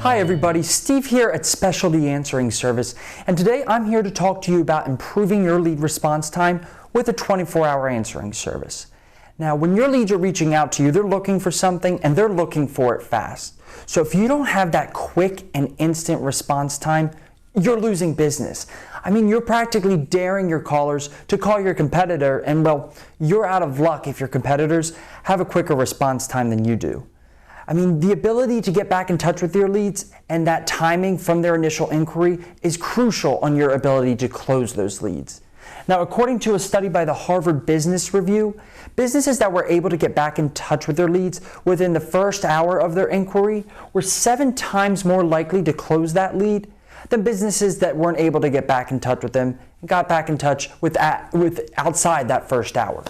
Hi everybody, Steve here at Specialty Answering Service, and today I'm here to talk to you about improving your lead response time with a 24-hour answering service. Now, when your leads are reaching out to you, they're looking for something and they're looking for it fast. So if you don't have that quick and instant response time, you're losing business. I mean, you're practically daring your callers to call your competitor, and well, you're out of luck if your competitors have a quicker response time than you do. I mean, the ability to get back in touch with your leads and that timing from their initial inquiry is crucial on your ability to close those leads. Now, according to a study by the Harvard Business Review, businesses that were able to get back in touch with their leads within the first hour of their inquiry were 7 times more likely to close that lead than businesses that weren't able to get back in touch with them and got back in touch with outside that first hour.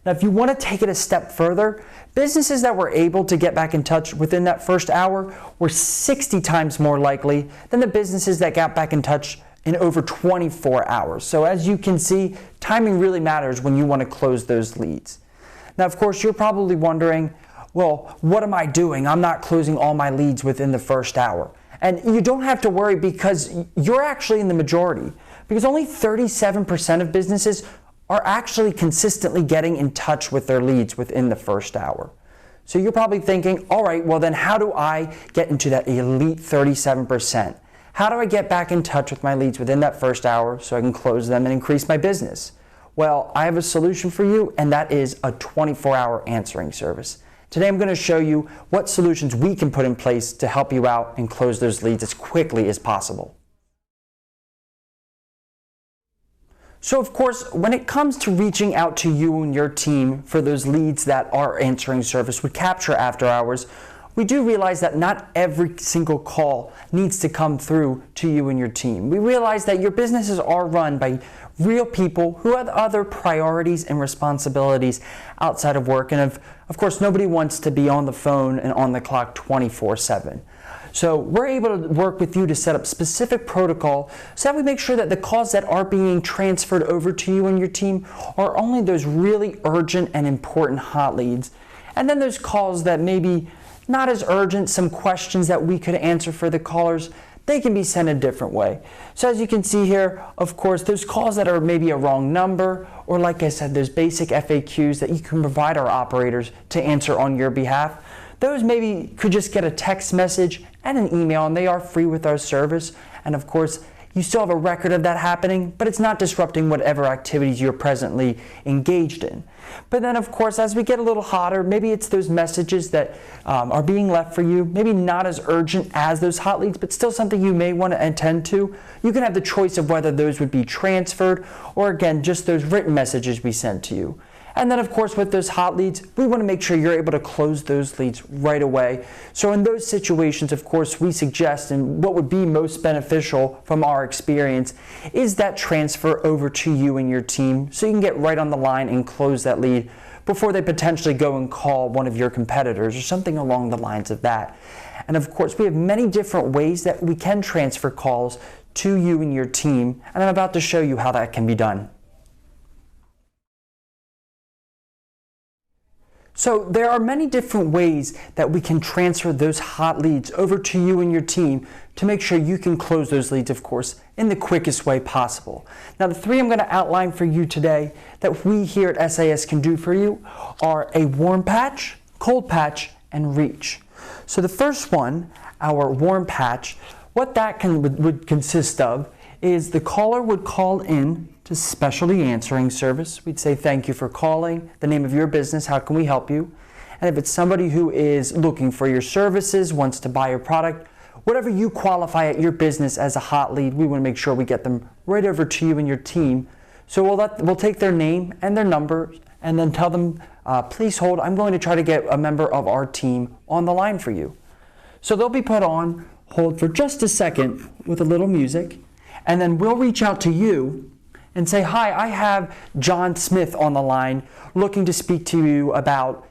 Now, if you want to take it a step further, businesses that were able to get back in touch within that first hour were 60 times more likely than the businesses that got back in touch in over 24 hours. So as you can see, timing really matters when you want to close those leads. Now, of course, you're probably wondering, well, what am I doing? I'm not closing all my leads within the first hour. And you don't have to worry because you're actually in the majority, because only 37% of businesses are actually consistently getting in touch with their leads within the first hour. So you're probably thinking, all right, well then how do I get into that elite 37%? How do I get back in touch with my leads within that first hour so I can close them and increase my business? Well, I have a solution for you, and that is a 24-hour answering service. Today I'm going to show you what solutions we can put in place to help you out and close those leads as quickly as possible. So of course, when it comes to reaching out to you and your team for those leads that our answering service would capture after hours, we do realize that not every single call needs to come through to you and your team. We realize that your businesses are run by real people who have other priorities and responsibilities outside of work, and of course, nobody wants to be on the phone and on the clock 24/7. So we're able to work with you to set up specific protocol so that we make sure that the calls that are being transferred over to you and your team are only those really urgent and important hot leads. And then those calls that maybe not as urgent, some questions that we could answer for the callers, they can be sent a different way. So as you can see here, of course, those calls that are maybe a wrong number, or like I said, those basic FAQs that you can provide our operators to answer on your behalf, those maybe could just get a text message and an email, and they are free with our service. And of course, you still have a record of that happening, but it's not disrupting whatever activities you're presently engaged in. But then of course, as we get a little hotter, maybe it's those messages that are being left for you, maybe not as urgent as those hot leads, but still something you may want to attend to. You can have the choice of whether those would be transferred or again, just those written messages we send to you. And then of course, with those hot leads, we want to make sure you're able to close those leads right away. So in those situations, of course, we suggest, and what would be most beneficial from our experience, is that transfer over to you and your team so you can get right on the line and close that lead before they potentially go and call one of your competitors or something along the lines of that. And of course, we have many different ways that we can transfer calls to you and your team, and I'm about to show you how that can be done. So there are many different ways that we can transfer those hot leads over to you and your team to make sure you can close those leads, of course, in the quickest way possible. Now, the 3 I'm going to outline for you today that we here at SAS can do for you are a warm patch, cold patch, and reach. So the first one, our warm patch, what that would consist of is the caller would call in to Specialty Answering Service. We'd say, thank you for calling, the name of your business, how can we help you? And if it's somebody who is looking for your services, wants to buy your product, whatever you qualify at your business as a hot lead, we want to make sure we get them right over to you and your team. So we'll take their name and their number and then tell them, please hold, I'm going to try to get a member of our team on the line for you. So they'll be put on hold for just a second with a little music, and then we'll reach out to you and say, hi, I have John Smith on the line looking to speak to you about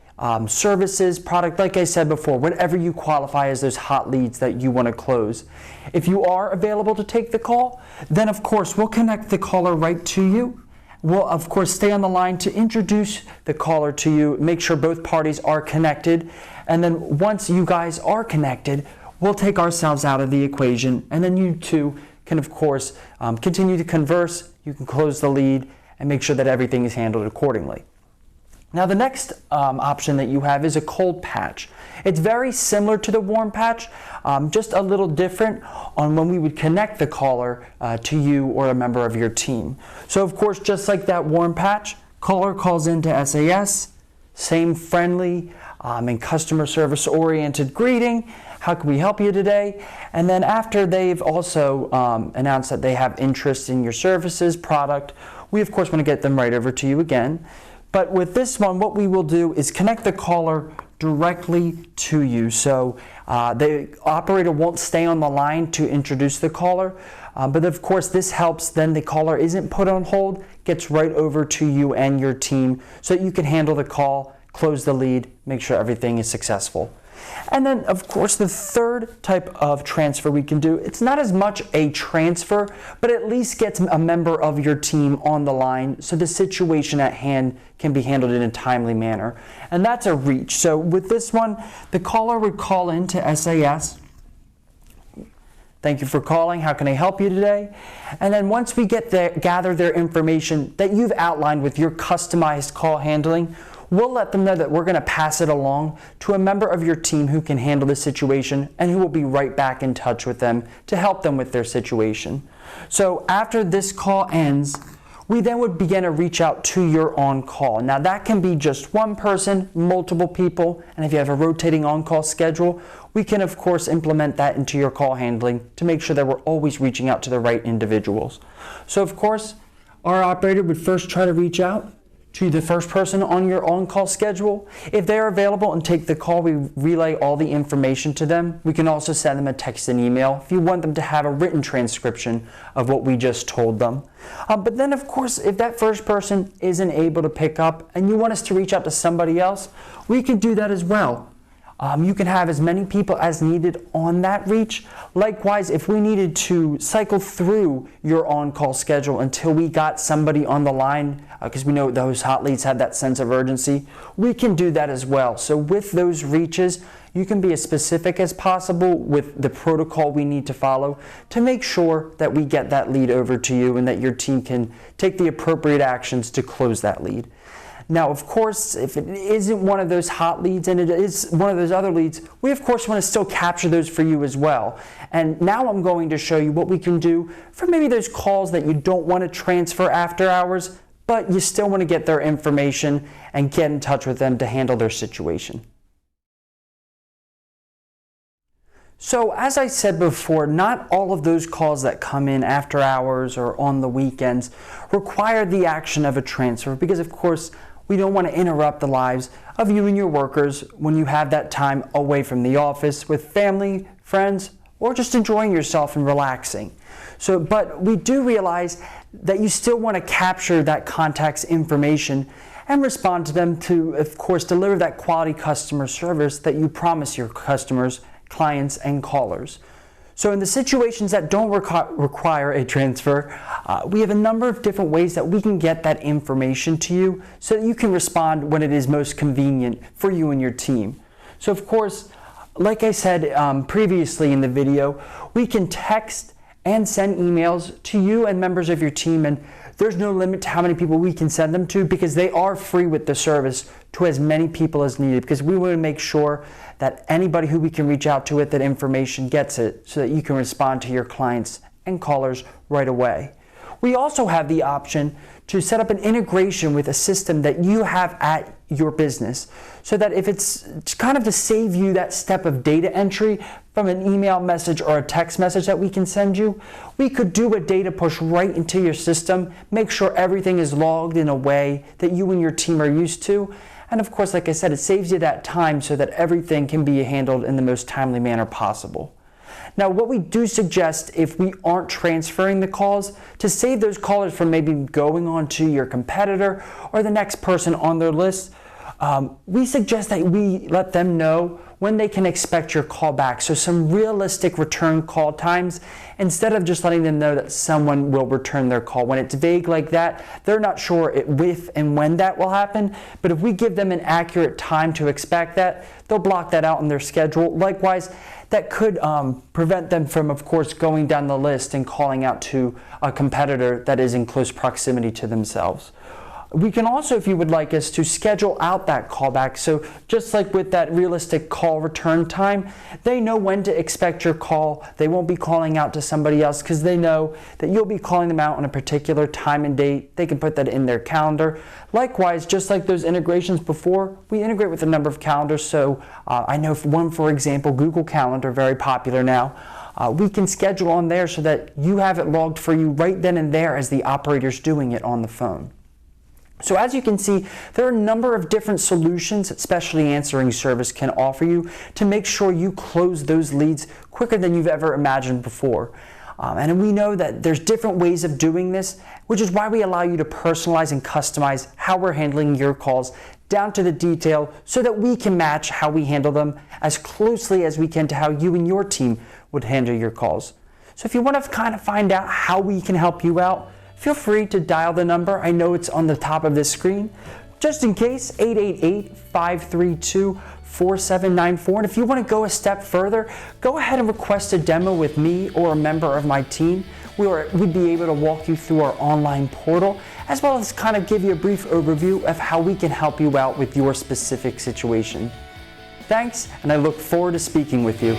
services, product, like I said before, whatever you qualify as those hot leads that you want to close. If you are available to take the call, then of course we'll connect the caller right to you. We'll of course stay on the line to introduce the caller to you, make sure both parties are connected, and then once you guys are connected, we'll take ourselves out of the equation, and then you two can, of course, continue to converse. You can close the lead and make sure that everything is handled accordingly. Now, the next option that you have is a cold patch. It's very similar to the warm patch, just a little different on when we would connect the caller to you or a member of your team. So, of course, just like that warm patch, caller calls into SAS, same friendly and customer service oriented greeting. How can we help you today? And then after they've also announced that they have interest in your services, product, we of course want to get them right over to you again. But with this one, what we will do is connect the caller directly to you. So the operator won't stay on the line to introduce the caller. But of course, this helps. Then the caller isn't put on hold, gets right over to you and your team so that you can handle the call, close the lead, make sure everything is successful. And then, of course, the third type of transfer we can do, it's not as much a transfer, but at least gets a member of your team on the line so the situation at hand can be handled in a timely manner. And that's a reach. So with this one, the caller would call into SAS. Thank you for calling. How can I help you today? And then once we gather their information that you've outlined with your customized call handling, we'll let them know that we're going to pass it along to a member of your team who can handle the situation and who will be right back in touch with them to help them with their situation. So after this call ends, we then would begin to reach out to your on-call. Now that can be just one person, multiple people, and if you have a rotating on-call schedule, we can of course implement that into your call handling to make sure that we're always reaching out to the right individuals. So of course, our operator would first try to reach out to the first person on your on-call schedule. If they're available and take the call, we relay all the information to them. We can also send them a text and email if you want them to have a written transcription of what we just told them. But then, of course, if that first person isn't able to pick up and you want us to reach out to somebody else, we can do that as well. You can have as many people as needed on that reach. Likewise, if we needed to cycle through your on-call schedule until we got somebody on the line, because we know those hot leads have that sense of urgency, we can do that as well. So with those reaches, you can be as specific as possible with the protocol we need to follow to make sure that we get that lead over to you and that your team can take the appropriate actions to close that lead. Now, of course, if it isn't one of those hot leads and it is one of those other leads, we of course want to still capture those for you as well. And now I'm going to show you what we can do for maybe those calls that you don't want to transfer after hours, but you still want to get their information and get in touch with them to handle their situation. So as I said before, not all of those calls that come in after hours or on the weekends require the action of a transfer because, of course, we don't want to interrupt the lives of you and your workers when you have that time away from the office with family, friends, or just enjoying yourself and relaxing. But we do realize that you still want to capture that contact's information and respond to them to, of course, deliver that quality customer service that you promise your customers, clients, and callers. So in the situations that don't require a transfer, we have a number of different ways that we can get that information to you so that you can respond when it is most convenient for you and your team. So of course, like I said previously in the video, we can text and send emails to you and members of your team, and there's no limit to how many people we can send them to because they are free with the service to as many people as needed, because we want to make sure that anybody who we can reach out to with that information gets it so that you can respond to your clients and callers right away. We also have the option to set up an integration with a system that you have at your business so that if it's kind of to save you that step of data entry from an email message or a text message that we can send you, we could do a data push right into your system, make sure everything is logged in a way that you and your team are used to. And of course, like I said, it saves you that time so that everything can be handled in the most timely manner possible. Now, what we do suggest if we aren't transferring the calls, to save those callers from maybe going on to your competitor or the next person on their list, we suggest that we let them know when they can expect your call back. So some realistic return call times, instead of just letting them know that someone will return their call. When it's vague like that, they're not sure if and when that will happen. But if we give them an accurate time to expect that, they'll block that out in their schedule. Likewise, that could prevent them from, of course, going down the list and calling out to a competitor that is in close proximity to themselves. We can also, if you would like us to, schedule out that callback. So just like with that realistic call return time, they know when to expect your call. They won't be calling out to somebody else because they know that you'll be calling them out on a particular time and date. They can put that in their calendar. Likewise, just like those integrations before, we integrate with a number of calendars. So I know one, for example, Google Calendar, very popular now. We can schedule on there so that you have it logged for you right then and there as the operator's doing it on the phone. So as you can see, there are a number of different solutions that Specialty Answering Service can offer you to make sure you close those leads quicker than you've ever imagined before. And we know that there's different ways of doing this, which is why we allow you to personalize and customize how we're handling your calls down to the detail so that we can match how we handle them as closely as we can to how you and your team would handle your calls. So if you want to kind of find out how we can help you out, feel free to dial the number. I know it's on the top of this screen. Just in case, 888-532-4794. And if you want to go a step further, go ahead and request a demo with me or a member of my team. We'd be able to walk you through our online portal, as well as kind of give you a brief overview of how we can help you out with your specific situation. Thanks, and I look forward to speaking with you.